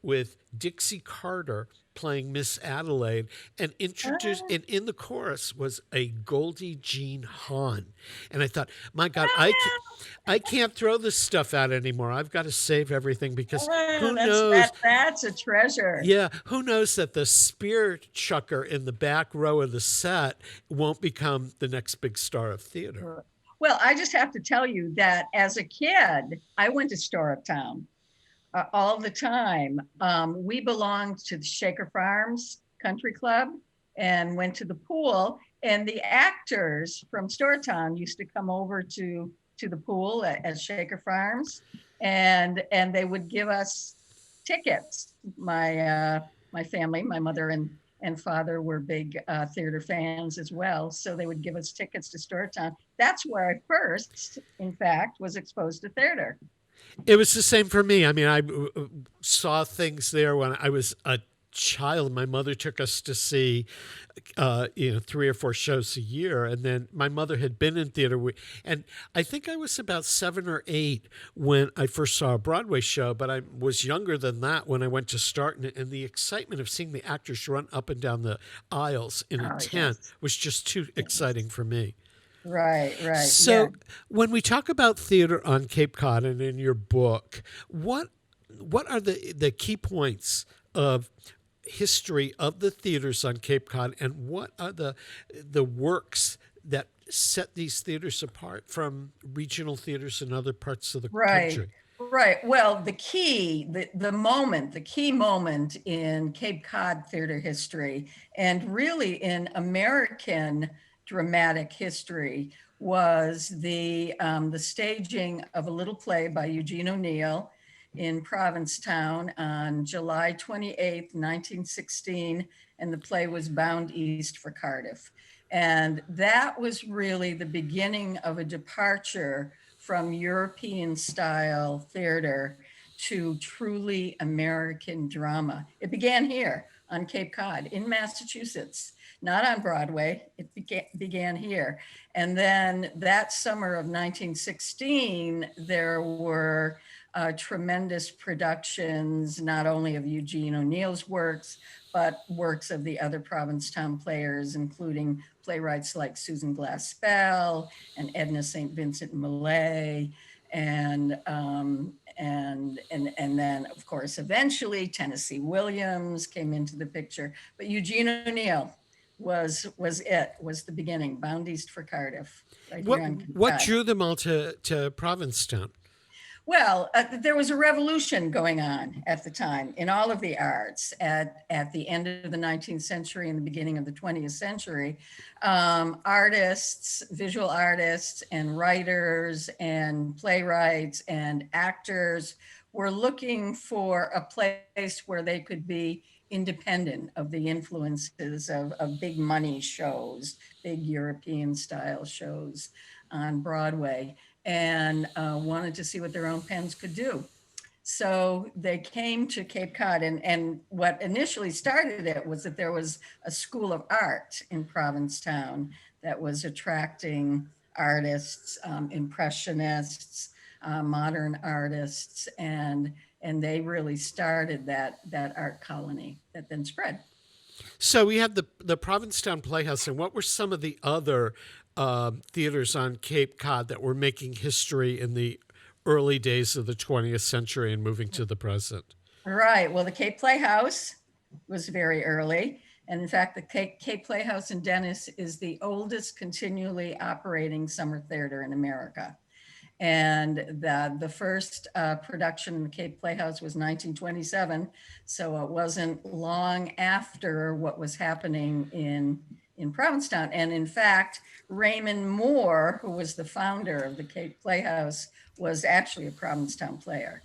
A: with Dixie Carter playing Miss Adelaide, and introduced, and in the chorus was a Goldie Jean Hawn. And I thought, my God, I can't throw this stuff out anymore. I've got to save everything, because who knows?
K: That's a treasure.
A: Yeah, who knows that the spear chucker in the back row of the set won't become the next big star of theater.
K: Well, I just have to tell you that as a kid, I went to Store Town all the time. We belonged to the Shaker Farms Country Club and went to the pool. And the actors from Storetown used to come over to the pool at Shaker Farms, and they would give us tickets. My family, my mother and father, were big theater fans as well. So they would give us tickets to Storetown. That's where I first, in fact, was exposed to theater.
A: It was the same for me. I mean, I saw things there when I was a child. My mother took us to see, 3 or 4 shows a year. And then my mother had been in theater. And I think I was about 7 or 8 when I first saw a Broadway show, but I was younger than that when I went to start. And the excitement of seeing the actors run up and down the aisles in a tent was just too exciting for me.
K: Right.
A: So when we talk about theater on Cape Cod and in your book, what are the key points of history of the theaters on Cape Cod, and what are the works that set these theaters apart from regional theaters in other parts of the country?
K: Right. Well, the key moment in Cape Cod theater history, and really in American dramatic history, was the staging of a little play by Eugene O'Neill in Provincetown on July 28th, 1916, and the play was Bound East for Cardiff. And that was really the beginning of a departure from European style theater to truly American drama. It began here on Cape Cod in Massachusetts, not on Broadway. It began here. And then that summer of 1916, there were tremendous productions, not only of Eugene O'Neill's works, but works of the other Provincetown players, including playwrights like Susan Glaspell and Edna St. Vincent Millay, and then, of course, eventually Tennessee Williams came into the picture. But Eugene O'Neill was the beginning. Bound East for Cardiff.
A: What drew them all to Provincetown?
K: Well, there was a revolution going on at the time in all of the arts at the end of the 19th century and the beginning of the 20th century. Artists, visual artists and writers and playwrights and actors were looking for a place where they could be independent of the influences of big money shows, big European style shows on Broadway, and wanted to see what their own pens could do. So they came to Cape Cod, and what initially started it was that there was a school of art in Provincetown that was attracting artists, impressionists, modern artists, and they really started that art colony that then spread.
A: So we had the Provincetown Playhouse, and what were some of the other theaters on Cape Cod that were making history in the early days of the 20th century and moving to the present?
K: Right. Well, the Cape Playhouse was very early. And in fact, the Cape Playhouse in Janis is the oldest continually operating summer theater in America. And the first production in the Cape Playhouse was 1927. So it wasn't long after what was happening in Provincetown. And in fact, Raymond Moore, who was the founder of the Cape Playhouse, was actually a Provincetown player.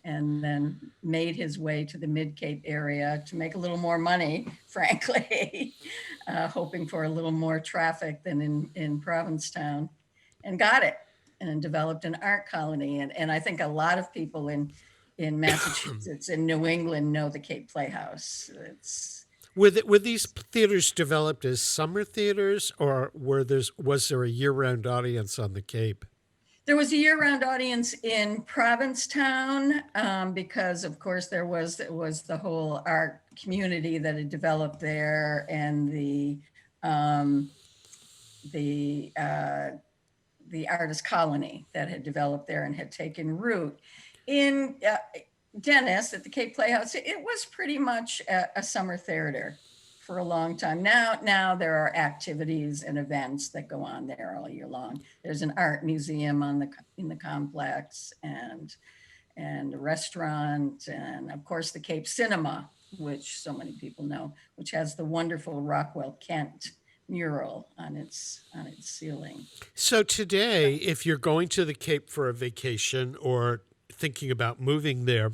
K: and then made his way to the Mid-Cape area to make a little more money, frankly, hoping for a little more traffic than in Provincetown, and got it, and developed an art colony. And I think a lot of people in Massachusetts and New England know the Cape Playhouse.
A: Were these theaters developed as summer theaters, or was there a year-round audience on the Cape?
K: There was a year-round audience in Provincetown because, of course, there was the whole art community that had developed there, and the artist colony that had developed there and had taken root. In Janis at the Cape Playhouse, it was pretty much a summer theater for a long time. Now there are activities and events that go on there all year long. There's an art museum in the complex, and a restaurant, and of course the Cape Cinema, which so many people know, which has the wonderful Rockwell Kent mural on its ceiling.
A: So today, if you're going to the Cape for a vacation or thinking about moving there,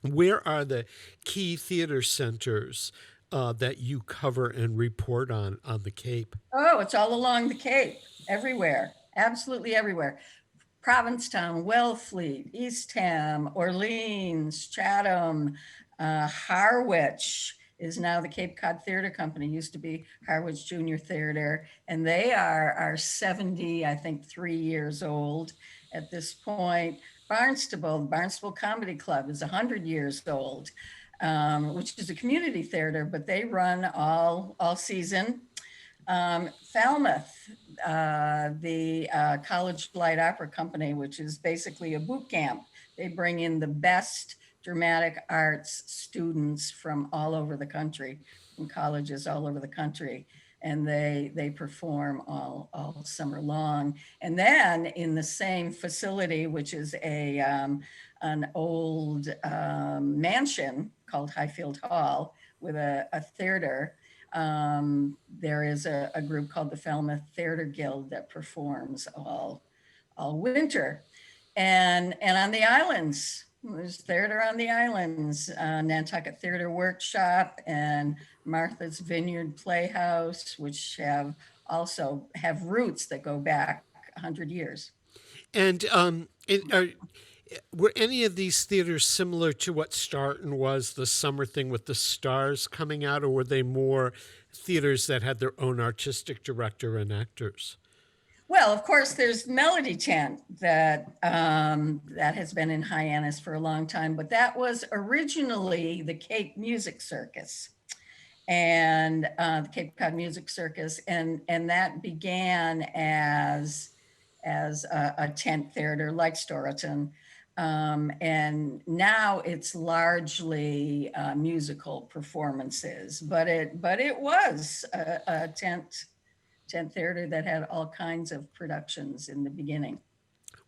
A: where are the key theater centers that you cover and report on the Cape?
K: Oh, it's all along the Cape, everywhere, absolutely everywhere. Provincetown, Wellfleet, Eastham, Orleans, Chatham, Harwich is now the Cape Cod Theater Company, used to be Harwich Junior Theater, and they are 70, I think, 3 years old at this point. Barnstable Comedy Club is 100 years old. Which is a community theater, but they run all season. Falmouth, the College Light Opera Company, which is basically a boot camp. They bring in the best dramatic arts students from all over the country, from colleges all over the country, and they perform all summer long. And then in the same facility, which is an old mansion called Highfield Hall with a theater, there is a group called the Falmouth Theater Guild that performs all winter. And on the islands, there's theater on the islands, Nantucket Theater Workshop and Martha's Vineyard Playhouse, which also have roots that go back 100 years.
A: And were any of these theaters similar to what Starton was, the summer thing with the stars coming out, or were they more theaters that had their own artistic director and actors?
K: Well, of course, there's Melody Tent that has been in Hyannis for a long time, but that was originally the Cape Music Circus, and the Cape Cod Music Circus, and that began as a tent theater like Storyton. And now it's largely musical performances, but it was a tent theater that had all kinds of productions in the beginning.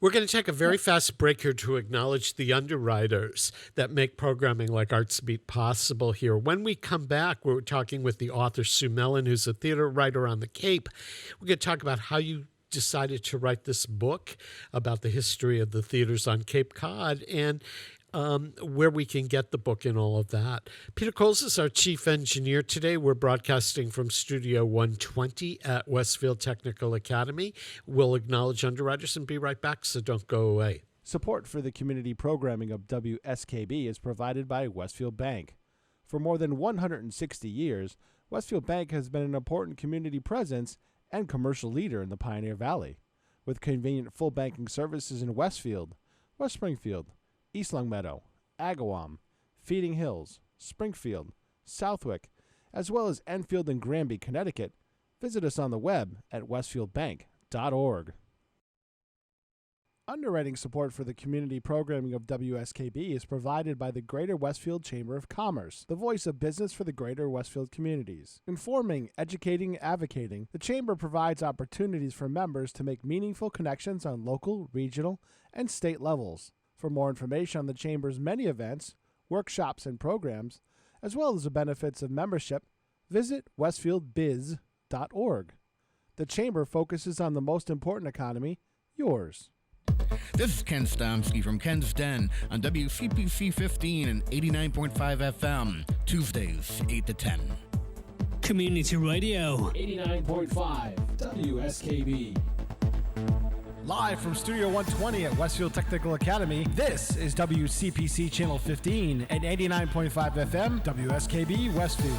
A: We're going to take a very fast break here to acknowledge the underwriters that make programming like Artsbeat possible here. When we come back, we're talking with the author Sue Mellen, who's a theater writer on the Cape. We're going to talk about how you decided to write this book about the history of the theaters on Cape Cod and where we can get the book and all of that. Peter Coles is our chief engineer today. We're broadcasting from Studio 120 at Westfield Technical Academy. We'll acknowledge underwriters and be right back, so don't go away.
H: Support for the community programming of WSKB is provided by Westfield Bank. For more than 160 years, Westfield Bank has been an important community presence and commercial leader in the Pioneer Valley, with convenient full banking services in Westfield, West Springfield, East Longmeadow, Agawam, Feeding Hills, Springfield, Southwick, as well as Enfield and Granby, Connecticut. Visit us on the web at westfieldbank.org. Underwriting support for the community programming of WSKB is provided by the Greater Westfield Chamber of Commerce, the voice of business for the Greater Westfield communities. Informing, educating, advocating, the Chamber provides opportunities for members to make meaningful connections on local, regional, and state levels. For more information on the Chamber's many events, workshops, and programs, as well as the benefits of membership, visit westfieldbiz.org. The Chamber focuses on the most important economy, yours.
L: This is Ken Stomsky from Ken's Den on WCPC 15 and 89.5 FM, Tuesdays, 8 to 10.
F: Community Radio.
G: 89.5 WSKB.
H: Live from Studio 120 at Westfield Technical Academy, this is WCPC Channel 15 and 89.5 FM, WSKB Westfield.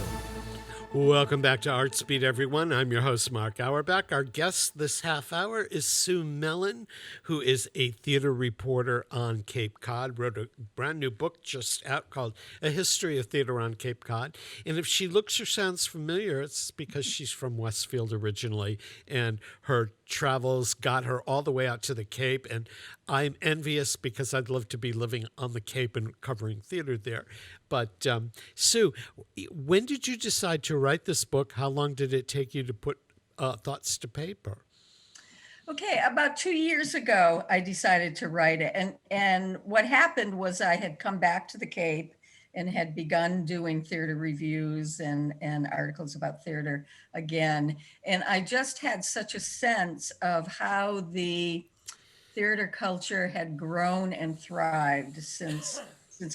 A: Welcome back to Artsbeat, everyone. I'm your host, Mark Auerbach. Our guest this half hour is Sue Mellen, who is a theater reporter on Cape Cod, wrote a brand new book just out called A History of Theater on Cape Cod. And if she looks or sounds familiar, it's because she's from Westfield originally, and her travels got her all the way out to the Cape. And I'm envious because I'd love to be living on the Cape and covering theater there. But Sue, when did you decide to write this book? How long did it take you to put thoughts to paper?
K: Okay, about 2 years ago, I decided to write it. And what happened was I had come back to the Cape and had begun doing theater reviews and articles about theater again. And I just had such a sense of how the theater culture had grown and thrived since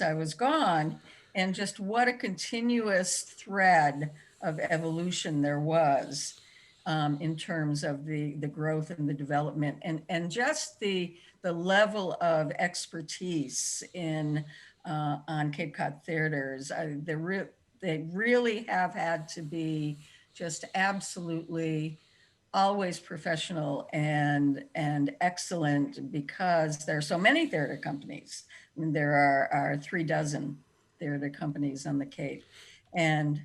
K: I was gone, and just what a continuous thread of evolution there was in terms of the growth and the development, and just the level of expertise in on Cape Cod theaters. They really have had to be just absolutely always professional and excellent, because there are so many theater companies. I mean, there are 36 theater companies on the Cape. And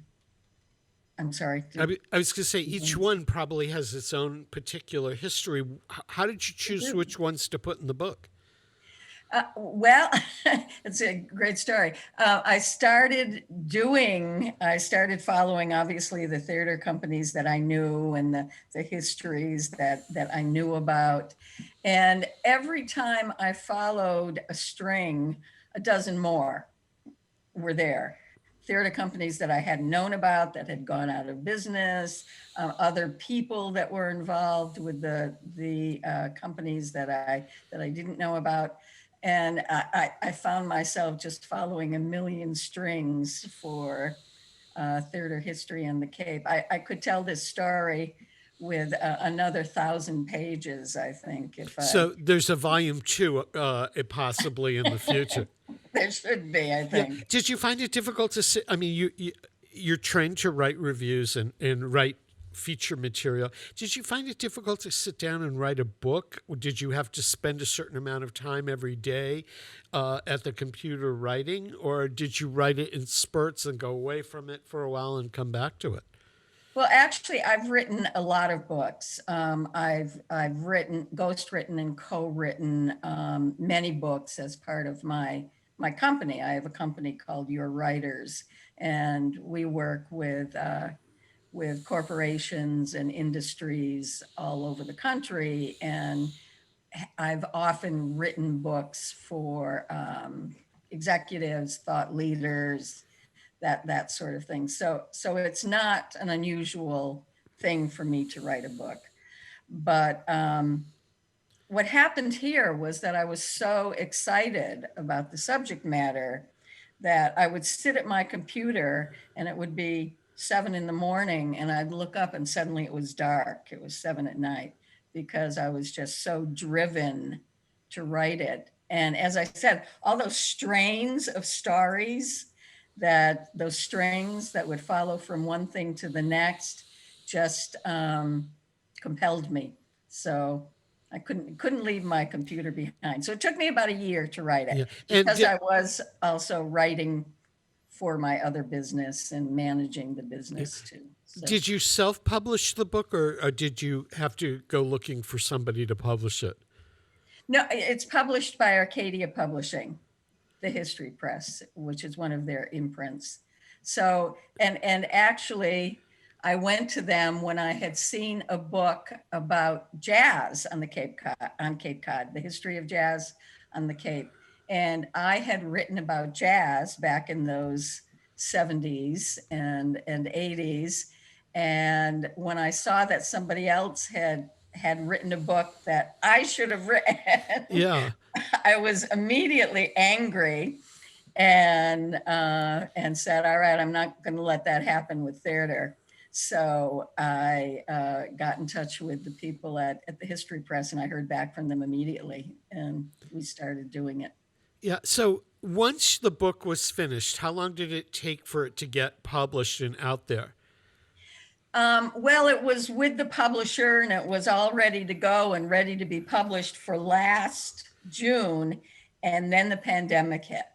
K: I'm sorry.
A: I was going to say, each one probably has its own particular history. How did you choose which ones to put in the book?
K: Well, it's a great story. I started following, obviously, the theater companies that I knew and the histories that I knew about. And every time I followed a string, a dozen more were there. Theater companies that I hadn't known about, that had gone out of business, other people that were involved with the companies that I didn't know about. And I found myself just following a million strings for theater history in the Cape. I could tell this story with another 1,000 pages, I think.
A: So there's a volume 2 possibly in the future.
K: There should be, I think.
A: Yeah. Did you find it difficult to sit? I mean, you're trained to write reviews and write feature material. Did you find it difficult to sit down and write a book? Or did you have to spend a certain amount of time every day at the computer writing? Or did you write it in spurts and go away from it for a while and come back to it?
K: Well, actually, I've written a lot of books. I've ghostwritten and co-written many books as part of my company. I have a company called Your Writers, and we work with corporations and industries all over the country. And I've often written books for executives, thought leaders, that sort of thing. So it's not an unusual thing for me to write a book. But what happened here was that I was so excited about the subject matter that I would sit at my computer and it would be 7 a.m. and I'd look up and suddenly it was dark. It was 7 p.m. because I was just so driven to write it. And as I said, all those strains of stories, those strings that would follow from one thing to the next just compelled me. So I couldn't leave my computer behind. So it took me about a year to write it, because I was also writing for my other business and managing the business too. So.
A: Did you self-publish the book, or did you have to go looking for somebody to publish it?
K: No, it's published by Arcadia Publishing, the History Press, which is one of their imprints. So, and actually, I went to them when I had seen a book about jazz on Cape Cod, the history of jazz on the Cape. And I had written about jazz back in those 70s and 80s. And when I saw that somebody else had had written a book that I should have written.
A: Yeah.
K: I was immediately angry and said, all right, I'm not going to let that happen with theater. So I got in touch with the people at the History Press, and I heard back from them immediately, and we started doing it.
A: Yeah. So once the book was finished, how long did it take for it to get published and out there?
K: Well, it was with the publisher, and it was all ready to go and ready to be published for last June. And then the pandemic hit,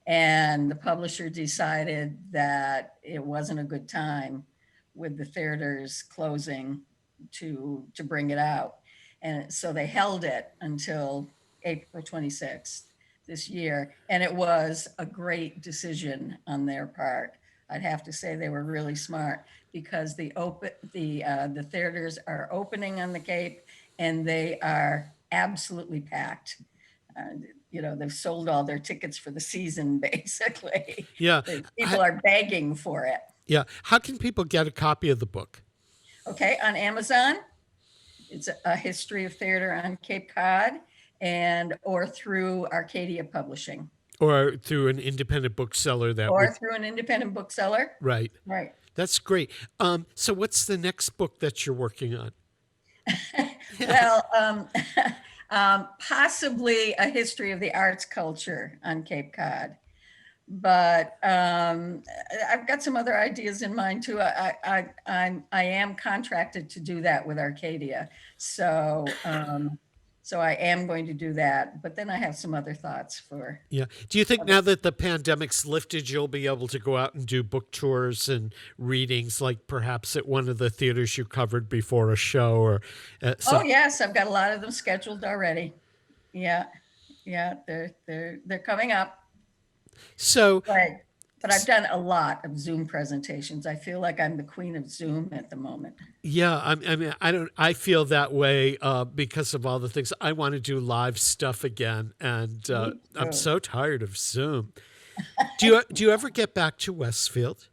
K: and the publisher decided that it wasn't a good time with the theaters closing to bring it out. And so they held it until April 26th this year. And it was a great decision on their part. I'd have to say they were really smart, because the theaters are opening on the Cape, and they are absolutely packed. They've sold all their tickets for the season, basically.
A: Yeah.
K: People are begging for it.
A: Yeah. How can people get a copy of the book?
K: Okay, on Amazon, it's a history of theater on Cape Cod, or through Arcadia Publishing.
A: Or through an independent bookseller
K: Through an independent bookseller.
A: Right.
K: Right.
A: That's great. So what's the next book that you're working on?
K: Well, possibly a history of the arts culture on Cape Cod. But I've got some other ideas in mind too. I am contracted to do that with Arcadia. So I am going to do that, but then I have some other thoughts for.
A: Yeah. Do you think now that the pandemic's lifted, you'll be able to go out and do book tours and readings, like perhaps at one of the theaters you covered before a show, or?
K: Oh yes, I've got a lot of them scheduled already. Yeah, they're coming up.
A: So.
K: But I've done a lot of Zoom presentations. I feel like I'm the queen of Zoom at the moment.
A: Yeah, I feel that way because of all the things. I want to do live stuff again, and I'm so tired of Zoom. Do you ever get back to Westfield?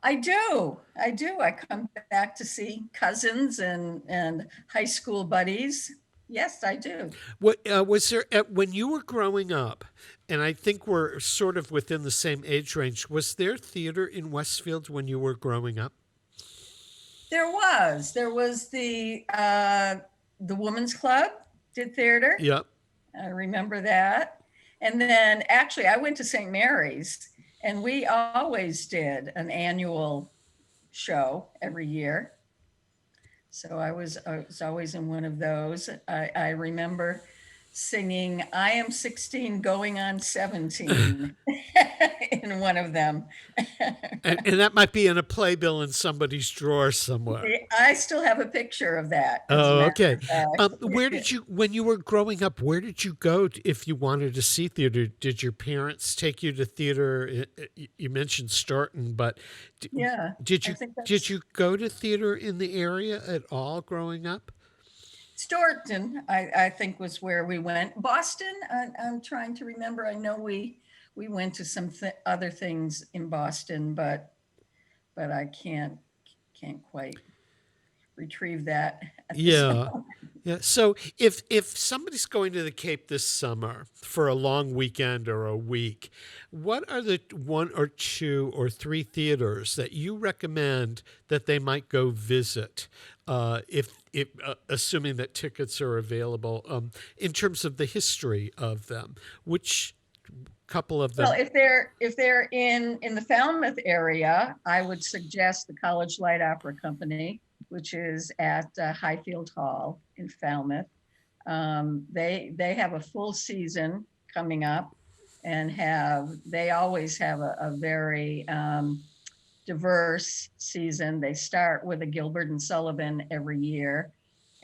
K: I do. I come back to see cousins and high school buddies. Yes, I do.
A: What was there when you were growing up? And I think we're sort of within the same age range. Was there theater in Westfield when you were growing up?
K: There was the Women's Club did theater.
A: Yep.
K: I remember that. And then actually I went to St. Mary's, and we always did an annual show every year. So I was always in one of those. I remember singing I Am 16 Going on 17 in one of them.
A: and that might be in a playbill in somebody's drawer somewhere.
K: I still have a picture of that.
A: Oh, okay. When you were growing up, where did you go if you wanted to see theater? Did your parents take you to theater? You mentioned Staunton, but did you go to theater in the area at all growing up?
K: Staunton, I think, was where we went. Boston, I'm trying to remember. I know we went to some other things in Boston, but I can't quite retrieve that.
A: Yeah. So if somebody's going to the Cape this summer for a long weekend or a week, what are the 1 or 2 or 3 theaters that you recommend that they might go visit? If assuming that tickets are available, in terms of the history of them, which couple of them?
K: Well, if they're in the Falmouth area, I would suggest the College Light Opera Company, which is at Highfield Hall in Falmouth. They have a full season coming up, and they always have a very diverse season. They start with a Gilbert and Sullivan every year,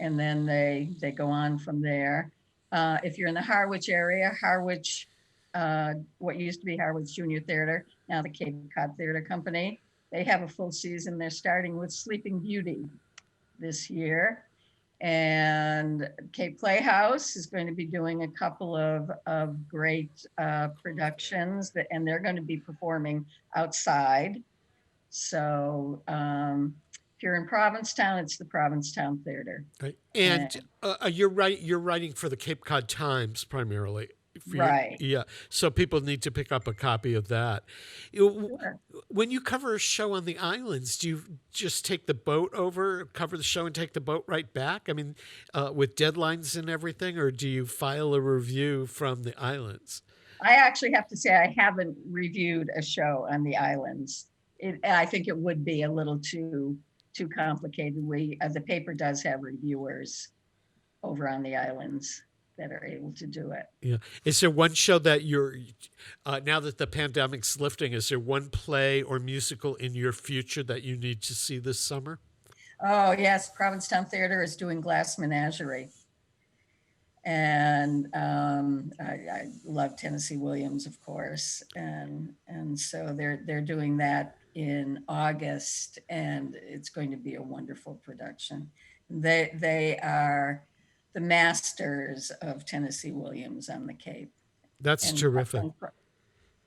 K: and then they go on from there. If you're in the Harwich area, Harwich, what used to be Harwich Junior Theater, now the Cape Cod Theater Company, they have a full season. They're starting with Sleeping Beauty this year. And Cape Playhouse is going to be doing a couple of great productions, and they're going to be performing outside. So If you're in Provincetown, it's the Provincetown Theater.
A: Right. And you're writing for the Cape Cod Times primarily.
K: Right.
A: Yeah. So people need to pick up a copy of that.
K: Sure.
A: When you cover a show on the islands, do you just take the boat over, cover the show, and take the boat right back? I mean, with deadlines and everything, or do you file a review from the islands?
K: I actually have to say I haven't reviewed a show on the islands. I think it would be a little too complicated. The paper does have reviewers over on the islands that are able to do it.
A: Yeah. Is there one show that you're, now that the pandemic's lifting, is there one play or musical in your future that you need to see this summer?
K: Oh, yes. Provincetown Theater is doing Glass Menagerie. And I love Tennessee Williams, of course. And so they're doing that in August, and it's going to be a wonderful production. They are the masters of Tennessee Williams on the Cape.
A: That's terrific.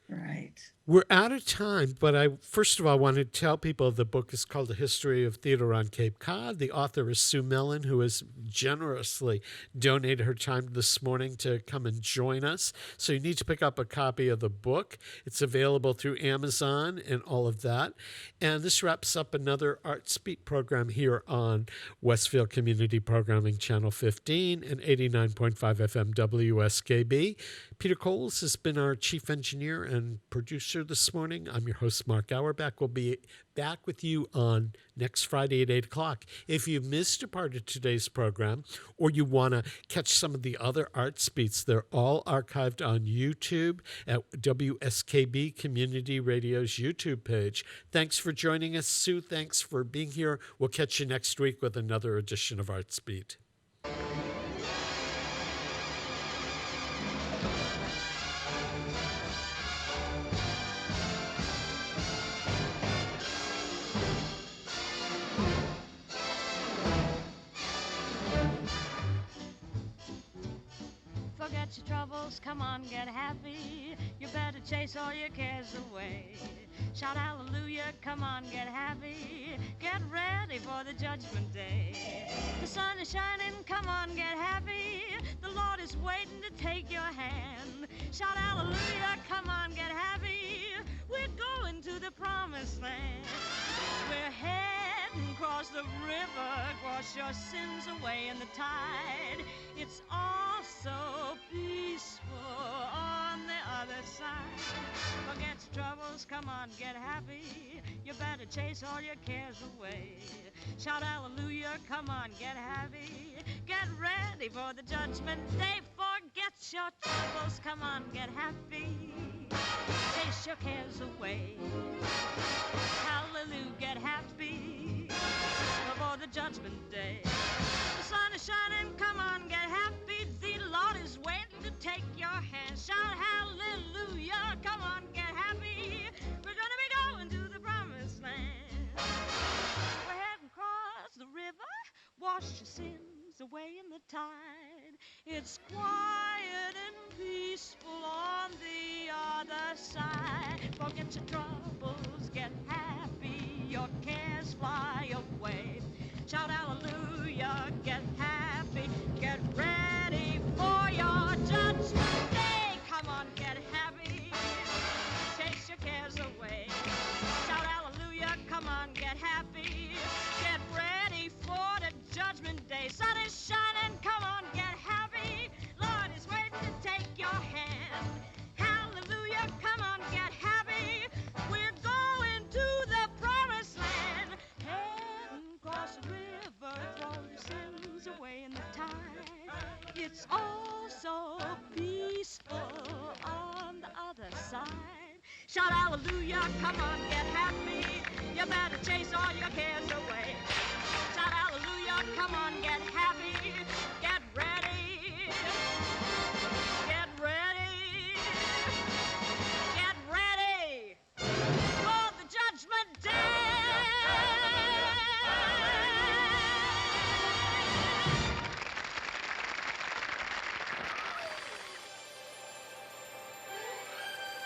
K: Right.
A: We're out of time, but I first of all want to tell people the book is called The History of Theater on Cape Cod. The author is Sue Mellen, who has generously donated her time this morning to come and join us. So you need to pick up a copy of the book. It's available through Amazon and all of that. And this wraps up another Artsbeat program here on Westfield Community Programming Channel 15 and 89.5 FM WSKB. Peter Coles has been our chief engineer and producer this morning. I'm your host, Mark Auerbach. We'll be back with you on next Friday at 8 o'clock. If you missed a part of today's program or you want to catch some of the other Artsbeats, they're all archived on YouTube at WSKB Community Radio's YouTube page. Thanks for joining us, Sue. Thanks for being here. We'll catch you next week with another edition of Artsbeat.
M: Forget your troubles, come on, get happy. You better chase all your cares away. Shout hallelujah, come on, get happy. Get ready for the judgment day. The sun is shining, come on, get happy. The Lord is waiting to take your hand. Shout hallelujah, come on, get happy. We're going to the promised land. We're heading across the river, wash your sins away in the tide. It's all so peaceful on the other side. Forget your troubles, come on, get happy. You better chase all your cares away. Shout hallelujah, come on, get happy. Get ready for the judgment day. Forget your troubles, come on, get happy. Chase your cares away. Hallelujah, get happy before the judgment day. The sun is shining, come on, get happy. The Lord is waiting to take your hand. Shout hallelujah, come on, get happy. We're gonna be going to the promised land. We're heading across the river, wash your sins away in the tide. It's quiet and peaceful on the other side. Forget your troubles, get happy, your cares fly away. Shout hallelujah, get happy, get ready for your judgment day. Come on, get happy, chase your cares away. Shout hallelujah, come on, get happy, get ready for the judgment day. Sun is shining, come on, get happy. Lord is waiting to take your hand. Hallelujah, come on, get happy. We're going to the promised land. Heading across the river, throw your sins away in the tide. It's all so peaceful on the other side. Shout hallelujah, come on, get happy. You better chase all your cares away. Shout hallelujah, come on, get happy.